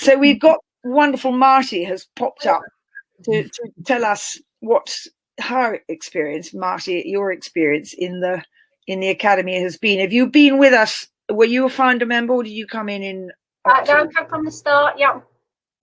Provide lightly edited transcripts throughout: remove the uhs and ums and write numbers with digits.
So we've got wonderful Marty has popped up to tell us what her experience, Marty, your experience in the academy has been. Have you been with us? Were you a founder member, or did you come in No, I come from the start. Yeah.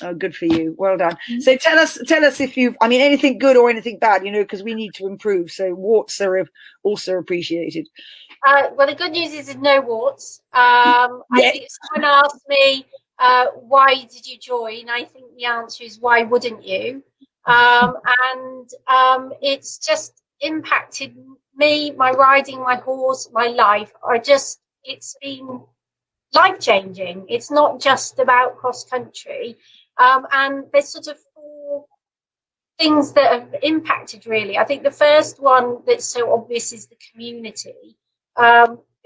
Oh, good for you. Well done. So tell us if you've, I mean, anything good or anything bad, you know, because we need to improve. So warts are also appreciated. Well, the good news is there's no warts. I think someone asked me, why did you join? I think the answer is, why wouldn't you? It's just impacted me, my riding, my horse, my life. It's been life-changing. It's not just about cross-country. And there's sort of four things that have impacted, really. I think the first one that's so obvious is the community.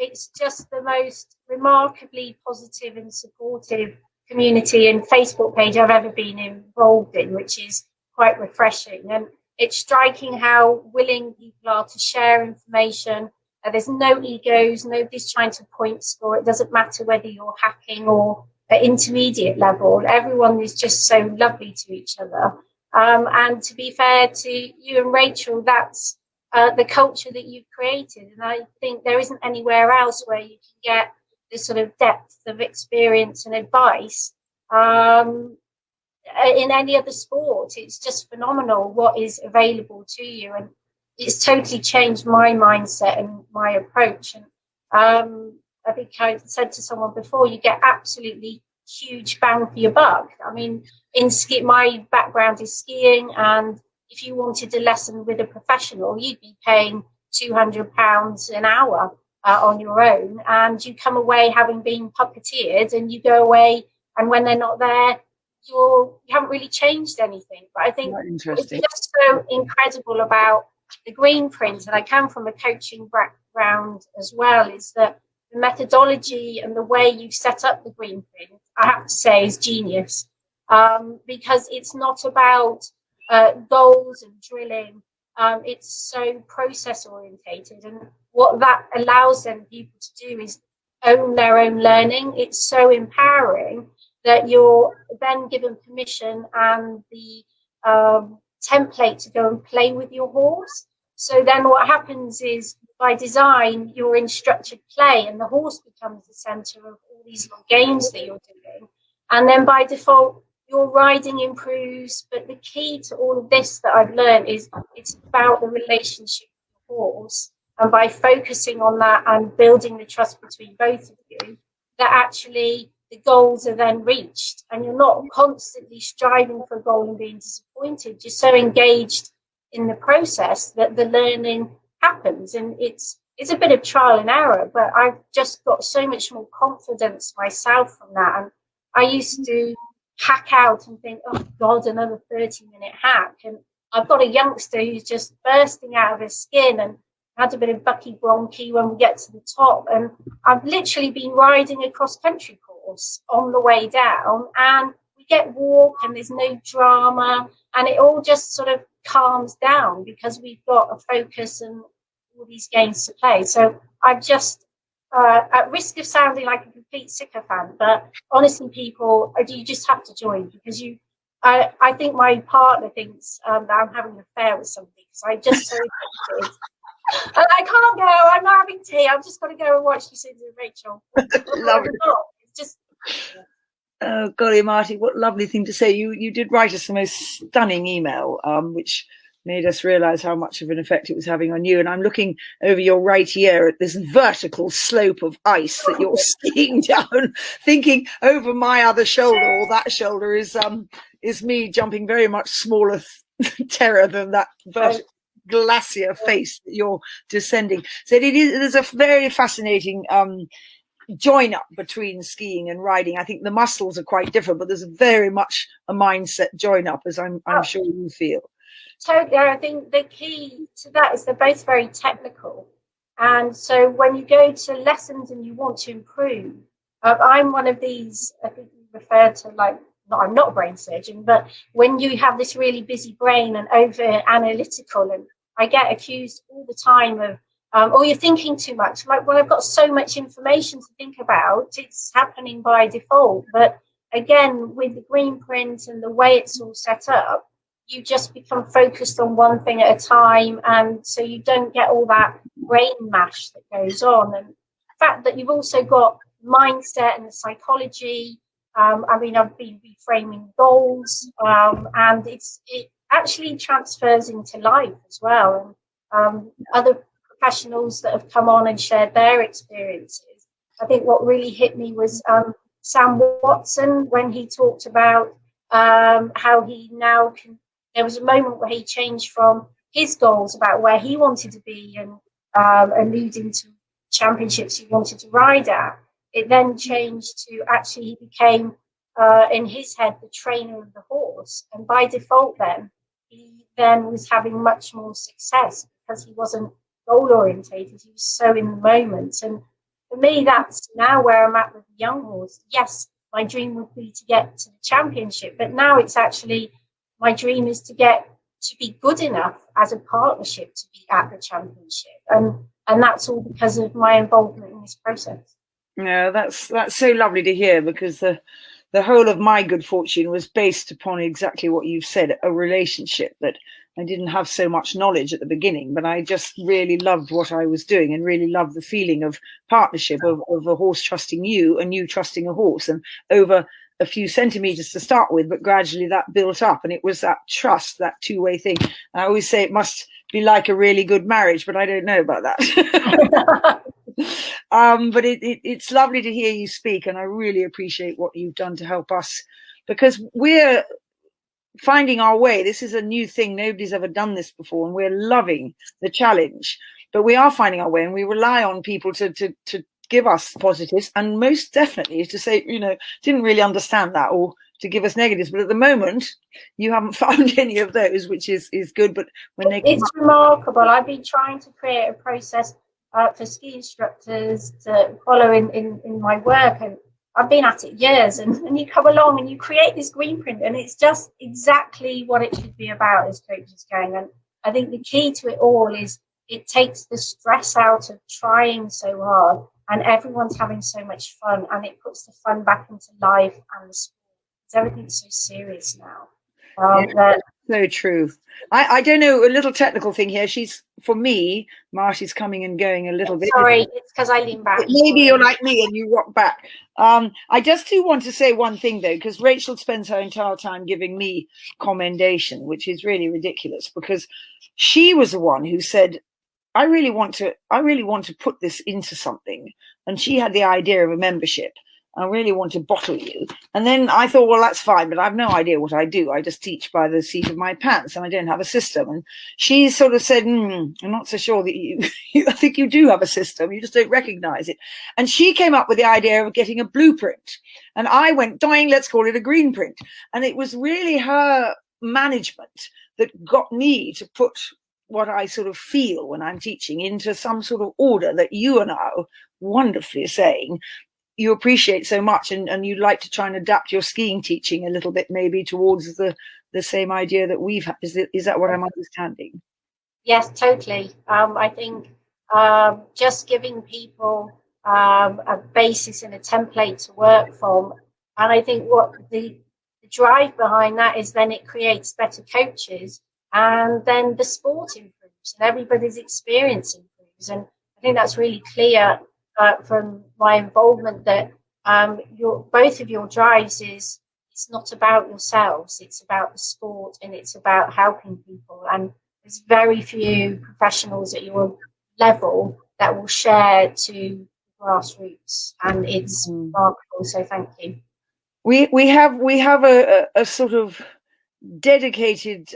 It's just the most remarkably positive and supportive community and Facebook page I've ever been involved in, which is quite refreshing. And it's striking how willing people are to share information. There's no egos, nobody's trying to point score. It doesn't matter whether you're hacking or at intermediate level. Everyone is just so lovely to each other. And to be fair to you and Rachel, that's the culture that you've created. And I think there isn't anywhere else where you can get this sort of depth of experience and advice in any other sport. It's just phenomenal what is available to you. And it's totally changed my mindset and my approach. And I think I said to someone before, you get absolutely huge bang for your buck. I mean, in ski, my background is skiing, and if you wanted a lesson with a professional, you'd be paying £200 an hour on your own, and you come away having been puppeteered, and you go away, and when they're not there, you haven't really changed anything. But I think it's just so incredible about the green print, and I come from a coaching background as well, is that the methodology and the way you've set up the green print, I have to say, is genius, because it's not about goals and drilling. It's so process orientated, and what that allows then people to do is own their own learning. It's so empowering that you're then given permission and the template to go and play with your horse. So then what happens is, by design, you're in structured play, and the horse becomes the center of all these little games that you're doing. And then by default, your riding improves. But the key to all of this that I've learned is it's about the relationship with the horse. And by focusing on that and building the trust between both of you, that actually the goals are then reached. And you're not constantly striving for a goal and being disappointed. You're so engaged in the process that the learning happens. And it's a bit of trial and error, but I've just got so much more confidence myself from that. And I used to hack out and think, oh God, another 30-minute hack. And I've got a youngster who's just bursting out of his skin and had a bit of bucky bronchi when we get to the top. And I've literally been riding a cross-country course on the way down, and we get walk and there's no drama, and it all just sort of calms down because we've got a focus and all these games to play. So I've just, at risk of sounding like a complete sycophant, but honestly, people, you just have to join, because I think my partner thinks that I'm having an affair with somebody, because I'm just so addicted. And I can't go, I'm not having tea, I've just got to go and watch you with Rachel. Love it. It's just... Oh, golly, Marty, what a lovely thing to say. You did write us the most stunning email, which made us realise how much of an effect it was having on you. And I'm looking over your right ear at this vertical slope of ice that you're skiing down, thinking over my other shoulder, or that shoulder is me jumping very much smaller terror than that glacier face that you're descending. So there's a very fascinating join up between skiing and riding. I think the muscles are quite different, but there's very much a mindset join up, as I'm sure you feel. Totally. I think the key to that is they're both very technical. And so when you go to lessons and you want to improve, I'm one of these, I think you referred to, like, no, I'm not a brain surgeon, but when you have this really busy brain and over analytical, and I get accused all the time of, or you're thinking too much. Like, well, I've got so much information to think about, it's happening by default. But again, with the green print and the way it's all set up, you just become focused on one thing at a time, and so you don't get all that brain mash that goes on. And the fact that you've also got mindset and the psychology. I mean, I've been reframing goals, and it actually transfers into life as well. And other professionals that have come on and shared their experiences. I think what really hit me was Sam Watson, when he talked about how he now can. There was a moment where he changed from his goals about where he wanted to be and alluding to championships he wanted to ride at. It then changed to actually he became, in his head, the trainer of the horse. And by default then, he then was having much more success because he wasn't goal orientated. He was so in the moment. And for me, that's now where I'm at with the young horse. Yes, my dream would be to get to the championship, but now it's actually my dream is to get to be good enough as a partnership to be at the championship. And that's all because of my involvement in this process. Yeah, that's so lovely to hear, because the whole of my good fortune was based upon exactly what you've said, a relationship that I didn't have so much knowledge at the beginning, but I just really loved what I was doing and really loved the feeling of partnership, of a horse trusting you and you trusting a horse, and over a few centimeters to start with, but gradually that built up, and it was that trust, that two-way thing. I always say it must be like a really good marriage, but I don't know about that. But it's lovely to hear you speak, and I really appreciate what you've done to help us, because we're finding our way. This is a new thing. Nobody's ever done this before, and we're loving the challenge, but we are finding our way, and we rely on people to give us positives, and most definitely to say, didn't really understand that, or to give us negatives. But at the moment, you haven't found any of those, which is good. But when it's remarkable. I've been trying to create a process for ski instructors to follow in my work, and I've been at it years. And you come along and you create this green print, and it's just exactly what it should be about, as coaches going. And I think the key to it all is it takes the stress out of trying so hard, and everyone's having so much fun, and it puts the fun back into life and the sport. Everything's so serious now. So true. I don't know, a little technical thing here. For me, Marty's coming and going a little bit. Sorry, it's because I lean back. Maybe you're like me and you rock back. I just do want to say one thing, though, because Rachel spends her entire time giving me commendation, which is really ridiculous, because she was the one who said, I really want to put this into something. And she had the idea of a membership. I really want to bottle you. And then I thought, well, that's fine, but I have no idea what I do. I just teach by the seat of my pants, and I don't have a system. And she sort of said, I'm not so sure that I think you do have a system. You just don't recognize it. And she came up with the idea of getting a blueprint. And I went, let's call it a green print. And it was really her management that got me to put what I sort of feel when I'm teaching into some sort of order that you are now wonderfully saying you appreciate so much, and you'd like to try and adapt your skiing teaching a little bit maybe towards the same idea that we've had. Is that what I'm understanding? Yes, totally. I think just giving people a basis and a template to work from, and I think what the drive behind that is then it creates better coaches, and then the sport improves and everybody's experience improves. And I think that's really clear from my involvement that both of your drives is it's not about yourselves, it's about the sport, and it's about helping people. And there's very few professionals at your level that will share to grassroots, and it's remarkable. So thank you. We have a sort of dedicated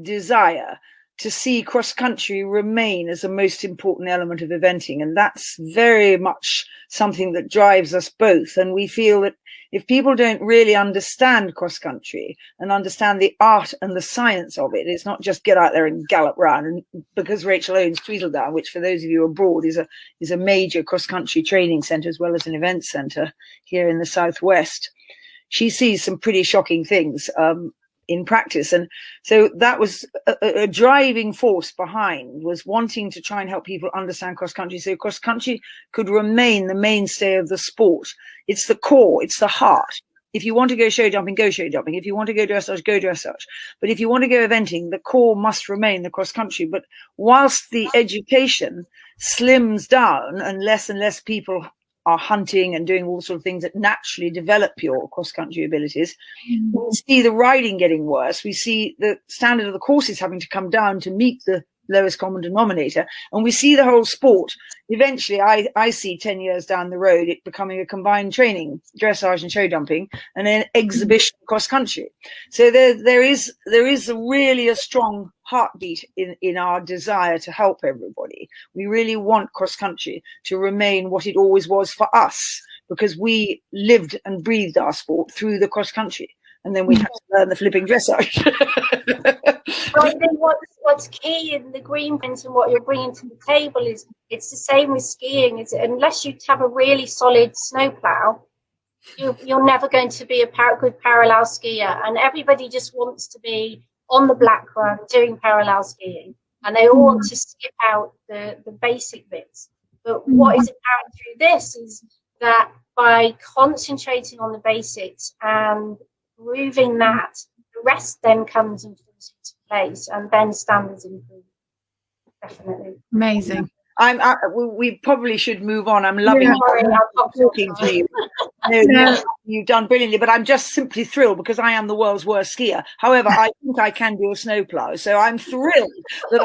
desire to see cross country remain as the most important element of eventing, and that's very much something that drives us both. And we feel that if people don't really understand cross country and understand the art and the science of it, it's not just get out there and gallop round. And because Rachel owns Tweedledown, which for those of you abroad is a major cross country training centre as well as an event centre here in the southwest, she sees some pretty shocking things in practice. And so that was a driving force behind, was wanting to try and help people understand cross country, so cross country could remain the mainstay of the sport. It's the core, it's the heart. If you want to go show jumping, go show jumping. If you want to go dressage, go dressage. But if you want to go eventing, the core must remain the cross country. But whilst the education slims down and less people are hunting and doing all the sort of things that naturally develop your cross country abilities, we see the riding getting worse. We see the standard of the courses having to come down to meet the lowest common denominator, and we see the whole sport eventually, I see 10 years down the road it becoming a combined training, dressage and show jumping, and then exhibition cross country. So there is really a strong heartbeat in our desire to help everybody. We really want cross country to remain what it always was for us, because we lived and breathed our sport through the cross country, and then we had to learn the flipping dressage. I think what's key in the green print and what you're bringing to the table is it's the same with skiing. Is unless you have a really solid snowplow, you're never going to be a good parallel skier. And everybody just wants to be on the black run doing parallel skiing, and they all want to skip out the basic bits. But what is apparent through this is that by concentrating on the basics and proving that, the rest then comes and falls into place, and then standards improve. Definitely. Amazing. We probably should move on. I'm loving talking to you. No, you've done brilliantly, but I'm just simply thrilled because I am the world's worst skier. However, I think I can do a snowplow, so I'm thrilled that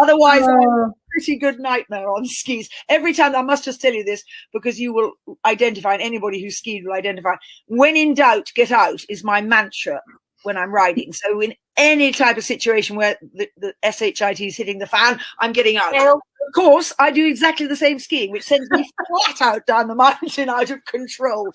otherwise, I'm a pretty good nightmare on skis. Every time, I must just tell you this because you will identify, and anybody who's skied will identify. When in doubt, get out is my mantra when I'm riding. So in any type of situation where the SHIT is hitting the fan, I'm getting out. Of course, I do exactly the same skiing, which sends me flat out down the mountain out of control.